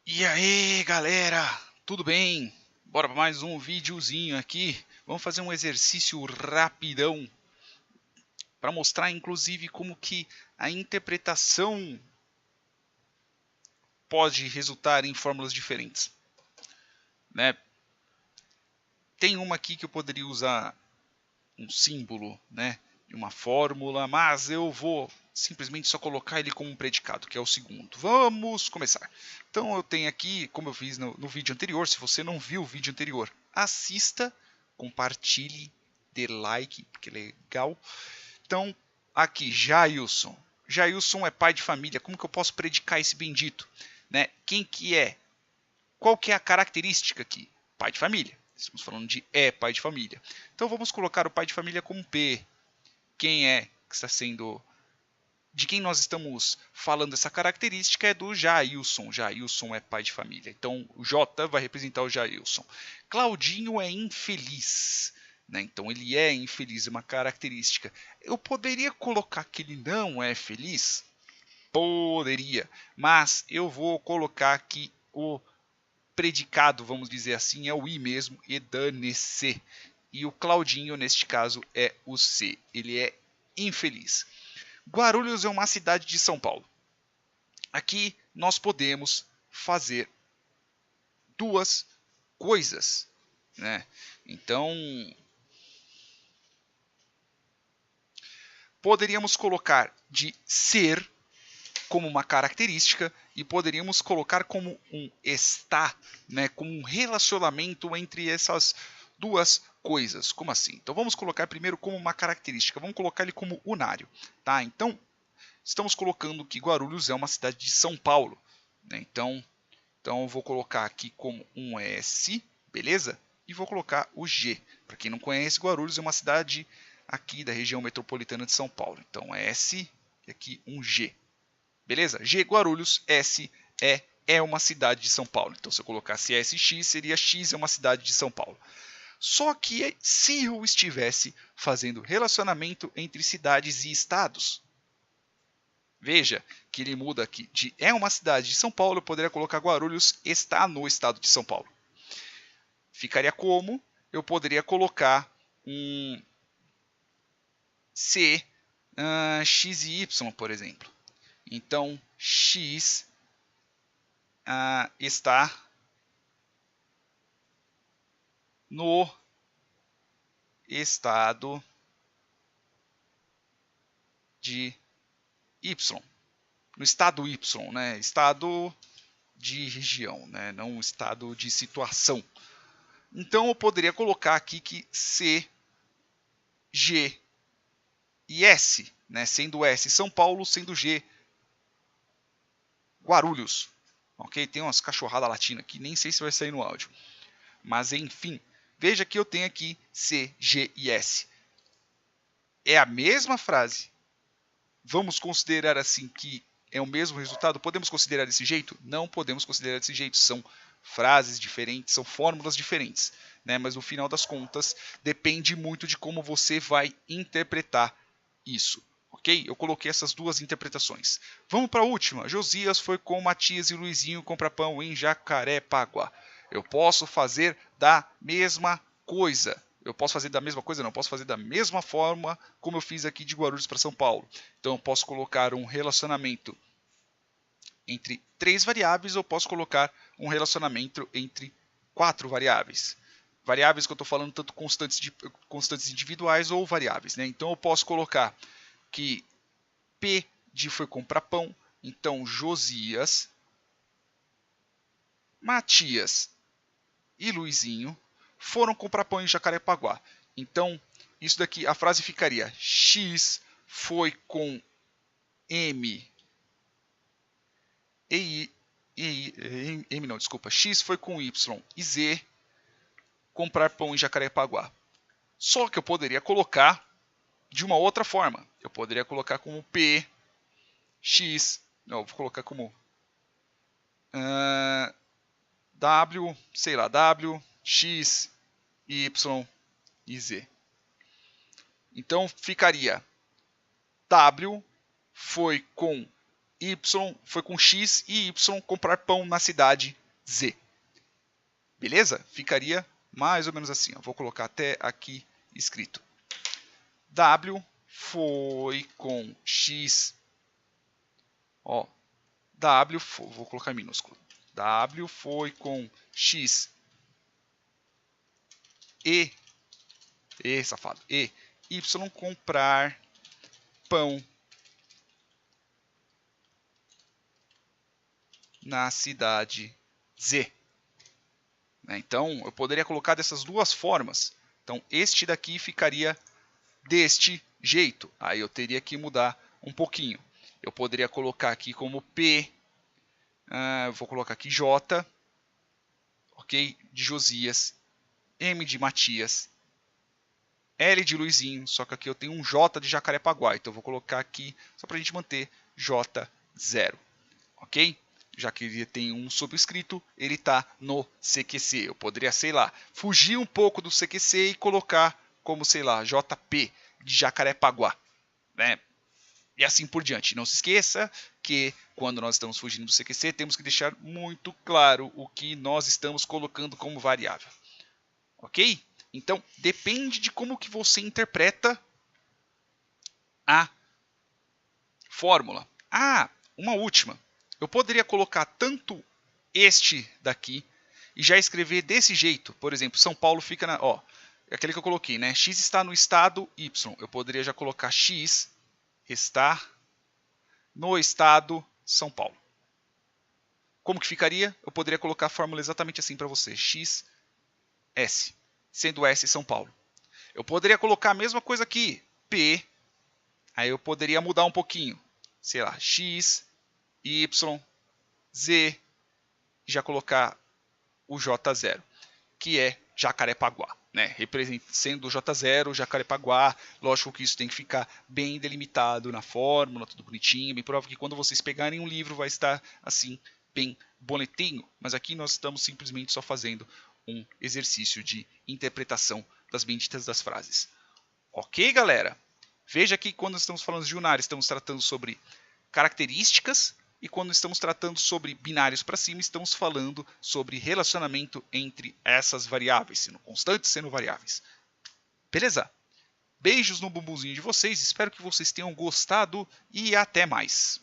E aí, galera, tudo bem? Bora para mais um videozinho aqui. Vamos fazer um exercício rapidão para mostrar, inclusive, como que a interpretação pode resultar em fórmulas diferentes, né? Tem uma aqui que eu poderia usar um símbolo, né, de uma fórmula, mas eu vou simplesmente só colocar ele como um predicado, que é o segundo. Vamos começar. Então eu tenho aqui, como eu fiz no vídeo anterior, se você não viu o vídeo anterior, assista, compartilhe, dê like, porque é legal. Então, aqui, Jailson. Jailson é pai de família. Como que eu posso predicar esse bendito? Né? Quem que é? Qual que é a característica aqui? Pai de família. Estamos falando de pai de família. Então vamos colocar o pai de família como P. Quem é que está sendo... De quem nós estamos falando essa característica é do Jailson. Jailson é pai de família. Então o J vai representar o Jailson. Claudinho é infeliz. Né? Então ele é infeliz, é uma característica. Eu poderia colocar que ele não é feliz? Poderia. Mas eu vou colocar que o predicado, vamos dizer assim, é o I mesmo, e dane-se. E o Claudinho, neste caso, é o C. Ele é infeliz. Guarulhos é uma cidade de São Paulo. Aqui nós podemos fazer duas coisas, né? Então, poderíamos colocar de ser como uma característica e poderíamos colocar como um está, né, como um relacionamento entre essas duas coisas. Como assim? Então vamos colocar primeiro como uma característica, vamos colocar ele como unário, tá? Então estamos colocando que Guarulhos é uma cidade de São Paulo, né? Então eu vou colocar aqui como um S, beleza? E vou colocar o G. Para quem não conhece, Guarulhos é uma cidade aqui da região metropolitana de São Paulo. Então S e aqui um G. Beleza? G Guarulhos, S é uma cidade de São Paulo. Então, se eu colocasse SX, seria X é uma cidade de São Paulo. Só que se eu estivesse fazendo relacionamento entre cidades e estados, veja que ele muda aqui de é uma cidade de São Paulo, eu poderia colocar Guarulhos está no estado de São Paulo. Ficaria como? Eu poderia colocar um C, X e Y, por exemplo. Então, X está no estado de Y. No estado Y, né? Estado de região, né? Não estado de situação. Então eu poderia colocar aqui que C, G e S, né? Sendo S São Paulo, sendo G Guarulhos. Ok? Tem umas cachorradas latinas aqui, nem sei se vai sair no áudio. Mas enfim, veja que eu tenho aqui C, G e S. É a mesma frase. Vamos considerar assim que é o mesmo resultado? Podemos considerar desse jeito? Não podemos considerar desse jeito. São frases diferentes, são fórmulas diferentes. Né? Mas no final das contas, depende muito de como você vai interpretar isso. Ok? Eu coloquei essas duas interpretações. Vamos para a última. Josias foi com Matias e Luizinho comprar pão em Jacarepaguá. Eu posso fazer da mesma coisa. Eu posso fazer da mesma coisa? Não, posso fazer da mesma forma como eu fiz aqui de Guarulhos para São Paulo. Então eu posso colocar um relacionamento entre 3 variáveis ou posso colocar um relacionamento entre 4 variáveis. Variáveis que eu estou falando tanto constantes individuais ou variáveis. Né? Então eu posso colocar que P de foi comprar pão, então Josias, Matias e Luizinho foram comprar pão em Jacarepaguá. Então, isso daqui, a frase ficaria: X foi com M M não, desculpa. X foi com Y e Z comprar pão em Jacarepaguá. Só que eu poderia colocar de uma outra forma. Eu poderia colocar como P, X, não, vou colocar como W, sei lá, W, X, Y e Z. Então ficaria W foi com Y foi com X e Y comprar pão na cidade Z. Beleza? Ficaria mais ou menos assim. Vou colocar até aqui escrito. W foi com X. Ó, vou colocar em minúsculo. W foi com X. Safado. Y comprar pão na cidade Z. Então, eu poderia colocar dessas duas formas. Então, este daqui ficaria deste jeito. Aí eu teria que mudar um pouquinho. Eu poderia colocar aqui como P. Vou colocar aqui J. Ok? De Josias. M de Matias. L de Luizinho. Só que aqui eu tenho um J de Jacarepaguá. Então, eu vou colocar aqui só para a gente manter J0. Ok? Já que ele tem um subscrito, ele está no CQC. Eu poderia, sei lá, fugir um pouco do CQC e colocar como, sei lá, JP de Jacarepaguá, né? E assim por diante. Não se esqueça que quando nós estamos fugindo do CQC, temos que deixar muito claro o que nós estamos colocando como variável. Ok? Então, depende de como que você interpreta a fórmula. Uma última. Eu poderia colocar tanto este daqui e já escrever desse jeito. Por exemplo, São Paulo fica na... aquele que eu coloquei, né? X está no estado Y. Eu poderia já colocar X está no estado São Paulo. Como que ficaria? Eu poderia colocar a fórmula exatamente assim para você. X, S. Sendo S São Paulo. Eu poderia colocar a mesma coisa aqui. P. Aí eu poderia mudar um pouquinho. Sei lá, X... Y, Z, e já colocar o J0, que é Jacarepaguá, né? Sendo o J0, Jacarepaguá, lógico que isso tem que ficar bem delimitado na fórmula, tudo bonitinho, bem provável que quando vocês pegarem um livro vai estar assim, bem bonitinho, mas aqui nós estamos simplesmente só fazendo um exercício de interpretação das benditas das frases. Ok, galera? Veja que quando estamos falando de unário, estamos tratando sobre características, e quando estamos tratando sobre binários para cima, estamos falando sobre relacionamento entre essas variáveis, sendo constantes, sendo variáveis. Beleza? Beijos no bumbumzinho de vocês, espero que vocês tenham gostado e até mais.